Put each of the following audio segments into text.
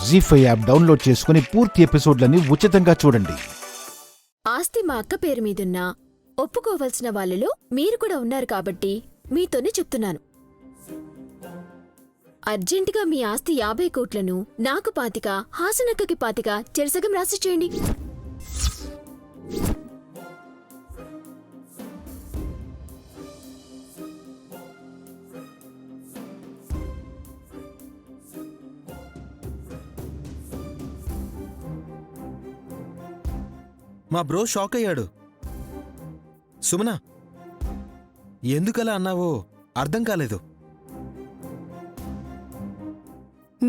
జీ5 app download చేసుకుని పూర్తి ఎపిసోడ్లని ఉచితంగా చూడండి. ఆస్తి మా అక్క పేరు మీదున్నా ఒప్పుకోవలసిన వాళ్ళలో మీరు కూడా ఉన్నారు కాబట్టి మీతోనే చెప్తున్నాను. అర్జెంటుగా మీ ఆస్తి 50 కోట్లను నాకు 25, హాసనక్కకి 25 చెరసగం రాసి చేయండి. మా బ్రో షాక్ అయ్యాడు. సుమన, ఎందుకలా అన్నావో అర్థం కాలేదు.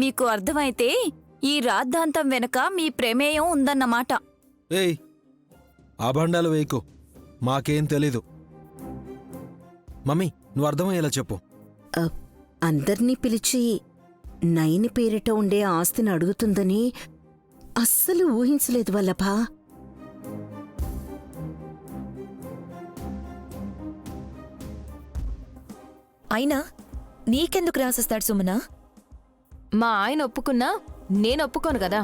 మీకు అర్థమైతే ఈ రాద్ధాంతం వెనక మీ ప్రమేయం ఉందన్నమాట. ఏయ్, అభండాలు వేయకు, మాకేం తెలీదు. మమ్మీ, నువ్వు అర్థమయ్యేలా చెప్పు. అందర్నీ పిలిచి నైని పేరిట ఉండే ఆస్తిని అడుగుతుందని అస్సలు ఊహించలేదు వల్లభా. అయినా నీకెందుకు రాసిస్తాడు సుమనా? మా ఆయన ఒప్పుకున్నా నేను ఒప్పుకోను కదా.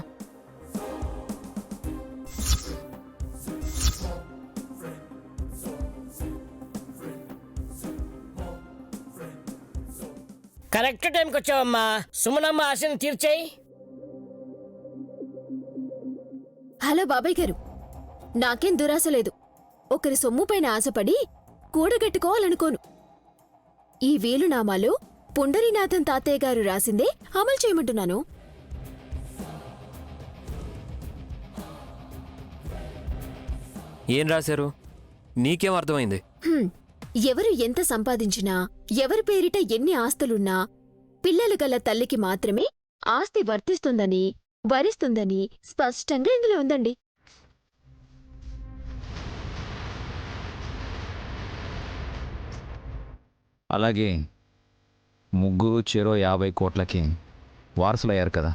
కరెక్ట్ టైంకి వచ్చావమ్మా. సుమనమ్మ ఆశను తీర్చేయి. హలో బాబాయ్ గారు, నాకేం దురాశ లేదు. ఒకరి సొమ్ముపైన ఆశపడి కూడగట్టుకోవాలనుకోను. ఈ వీలునామాలో పుండరీనాథన్ తాతయ్య గారు రాసిందే అమలు చేయమంటున్నాను. ఏం రాశారు? నీకేం అర్థమైంది? ఎవరు ఎంత సంపాదించినా, ఎవరి పేరిట ఎన్ని ఆస్తులున్నా పిల్లలు గల తల్లికి మాత్రమే ఆస్తి వర్తిస్తుందని, వరిస్తుందని స్పష్టంగా ఇందులో ఉందండి. అలాగే ముగ్గురు చెరో 50 కోట్లకి వారసులయ్యారు కదా.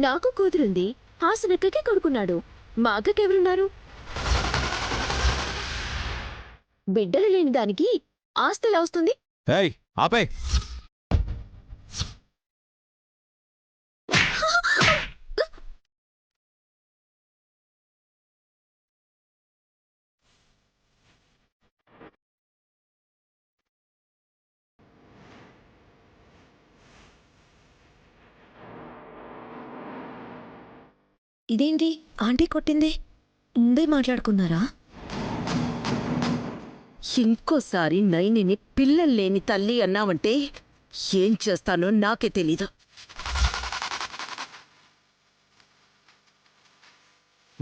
నాకు కూతురుంది, హాసనక్కకి కొడుకున్నాడు. మా అక్కకెవరున్నారు? బిడ్డలు లేని దానికి ఆస్తి ఎలా వస్తుంది? ఏయ్, ఆపే! ఇదేంటి ఆంటీ కొట్టింది? ముందే మాట్లాడుకున్నారా? ఇంకోసారి నైనిని పిల్లల్లేని తల్లి అన్నావంటే ఏం చేస్తానో నాకే తెలీదు.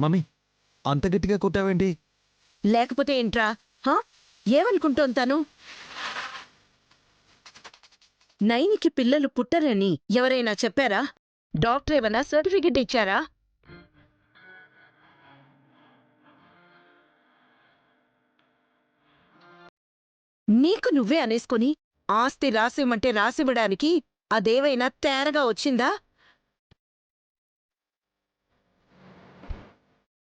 మమ్మీ, అంత గట్టిగా కొట్టావేంటి? లేకపోతే ఏంట్రా? ఏమనుకుంటోంతాను? నైనికి పిల్లలు పుట్టరని ఎవరైనా చెప్పారా? డాక్టర్ ఏమైనా సర్టిఫికెట్ ఇచ్చారా? నీకు నువ్వే అనేసుకొని ఆస్తి రాసిమంటే రాసివ్వడానికి అదేవైనా తేరగా వచ్చిందా?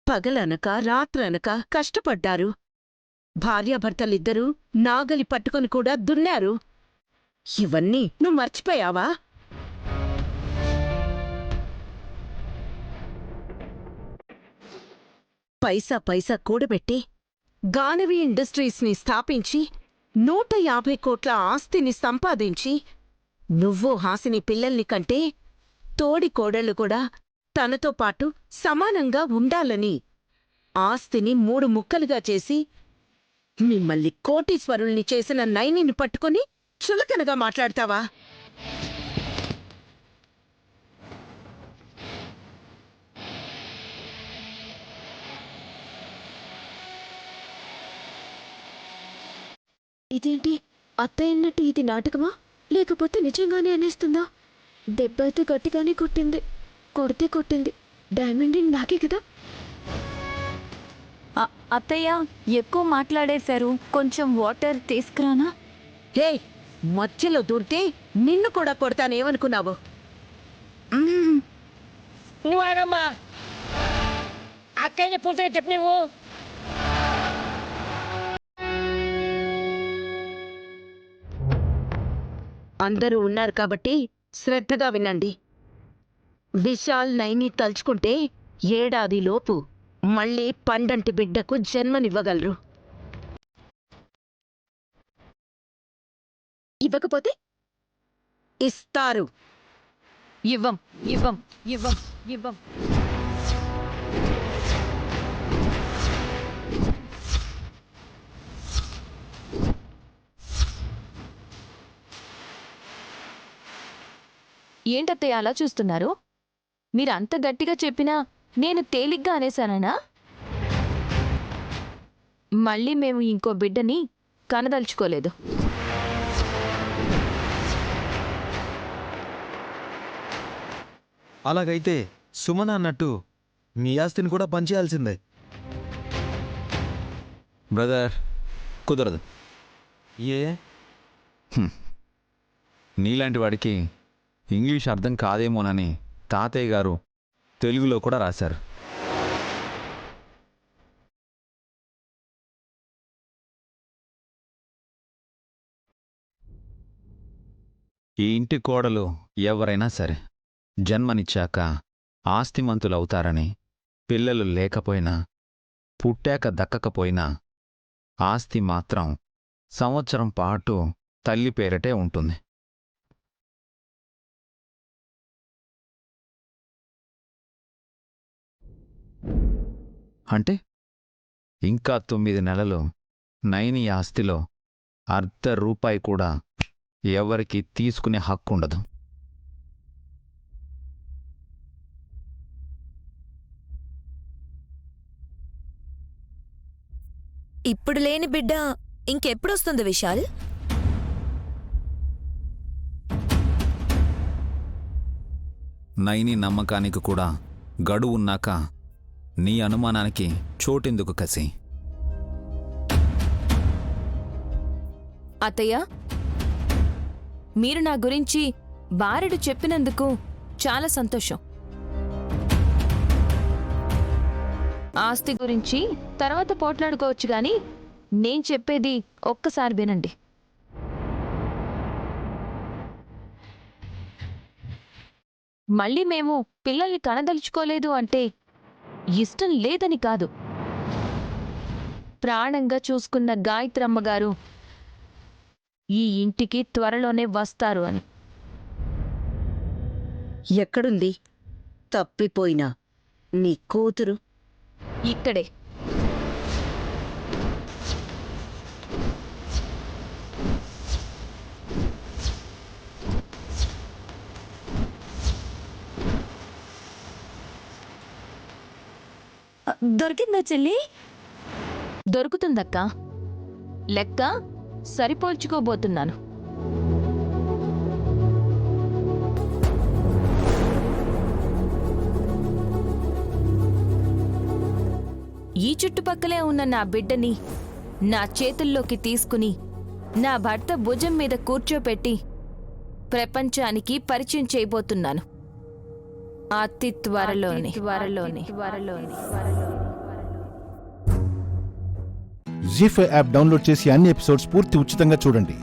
పగలనక రాత్రనక కష్టపడ్డారు. భార్యాభర్తలిద్దరూ నాగలి పట్టుకొని కూడా దున్నారు. ఇవన్నీ నువ్వు మర్చిపోయావా? పైసా పైసా కూడబెట్టి గానవి ఇండస్ట్రీస్ని స్థాపించి 150 కోట్ల ఆస్తిని సంపాదించి నువ్వు హాసిని పిల్లల్ని కంటే తోడి కోడళ్ళు కూడా తనతో పాటు సమానంగా ఉండాలని ఆస్తిని 3 ముక్కలుగా చేసి మిమ్మల్ని కోటీశ్వరుల్ని చేసిన నైనిని పట్టుకొని చులకనగా మాట్లాడతావా? ఇదేంటి అత్తయ్యన్నట్టు ఇది నాటకమా, లేకపోతే నిజంగానే అనేస్తుందా? దెబ్బ అయితే గట్టిగానే కొట్టింది. కొట్టింది. డైమండ్ రింగ్ నాకే కదా. అత్తయ్య ఎక్కువ మాట్లాడేశారు, కొంచెం వాటర్ తీసుకురానా? హే, మధ్యలో దూరితే నిన్ను కూడా కొడతానేమనుకున్నావు? నువ్వు ఆగమ్మా. అక్కయ్య పూర్తిగా చెప్పు. నువ్వు అందరూ ఉన్నారు కాబట్టి శ్రద్ధగా వినండి. విశాల్ నైని తలుచుకుంటే ఏడాది లోపు మళ్ళీ పండంటి బిడ్డకు జన్మనివ్వగలరు. ఇవ్వకపోతే ఇస్తారు. ఇవ్వం ఇవ్వం ఇవ్వం ఇవ్వం. ఏంటత్తయ్య అలా చూస్తున్నారు? మీరు అంత గట్టిగా చెప్పినా నేను తేలిగ్గా అనేశానా? మళ్ళీ మేము ఇంకో బిడ్డని కనదలుచుకోలేదు. అలాగైతే సుమన అన్నట్టు మీ ఆస్తిని కూడా పంచేయాల్సిందే. బ్రదర్ కుదరదు. ఏ? నీలాంటి వాడికి ఇంగ్లీష్ అర్థం కాదేమోనని తాతయ్య గారు తెలుగులో కూడా రాశారు. ఈ ఇంటి కోడలు ఎవరైనా సరే జన్మనిచ్చాక ఆస్తిమంతులవుతారని, పిల్లలు లేకపోయినా పుట్టాక దక్కకపోయినా ఆస్తి మాత్రం సంవత్సరం పాటు తల్లి పేరటే ఉంటుంది. అంటే ఇంకా 9 నెలలు నైని ఆస్తిలో ₹1 కూడా ఎవరికి తీసుకునే హక్కుండదు. ఇప్పుడు లేని బిడ్డ ఇంకెప్పుడొస్తుంది విశాల్? నైని నమ్మకానికి కూడా గడువున్నాక నీ అనుమానానికి చోటెందుకు కసి? అత్తయ్య, మీరు నా గురించి బారెడు చెప్పినందుకు చాలా సంతోషం. ఆస్తి గురించి తర్వాత పోట్లాడుకోవచ్చు గాని నేను చెప్పేది ఒక్కసారి వినండి. మళ్ళీ మేము పిల్లల్ని కనదలుచుకోలేదు అంటే ఇష్టం లేదని కాదు. ప్రాణంగా చూసుకున్న గాయత్రమ్మగారు ఈ ఇంటికి త్వరలోనే వస్తారు అని. ఎక్కడుంది తప్పిపోయినా నీ కూతురు? ఇక్కడే. దొరికిందా చెల్లి? దొరుకుతుందక్కా. లెక్క సరిపోల్చుకోబోతున్నాను. ఈ చుట్టుపక్కలే ఉన్న నా బిడ్డని నా చేతుల్లోకి తీసుకుని నా భర్త భుజం మీద కూర్చోపెట్టి ప్రపంచానికి పరిచయం చేయబోతున్నాను. అతి త్వరలోనే. జీ5 యాప్ డౌన్లోడ్ చేసి అన్ని ఎపిసోడ్స్ పూర్తి ఉచితంగా చూడండి.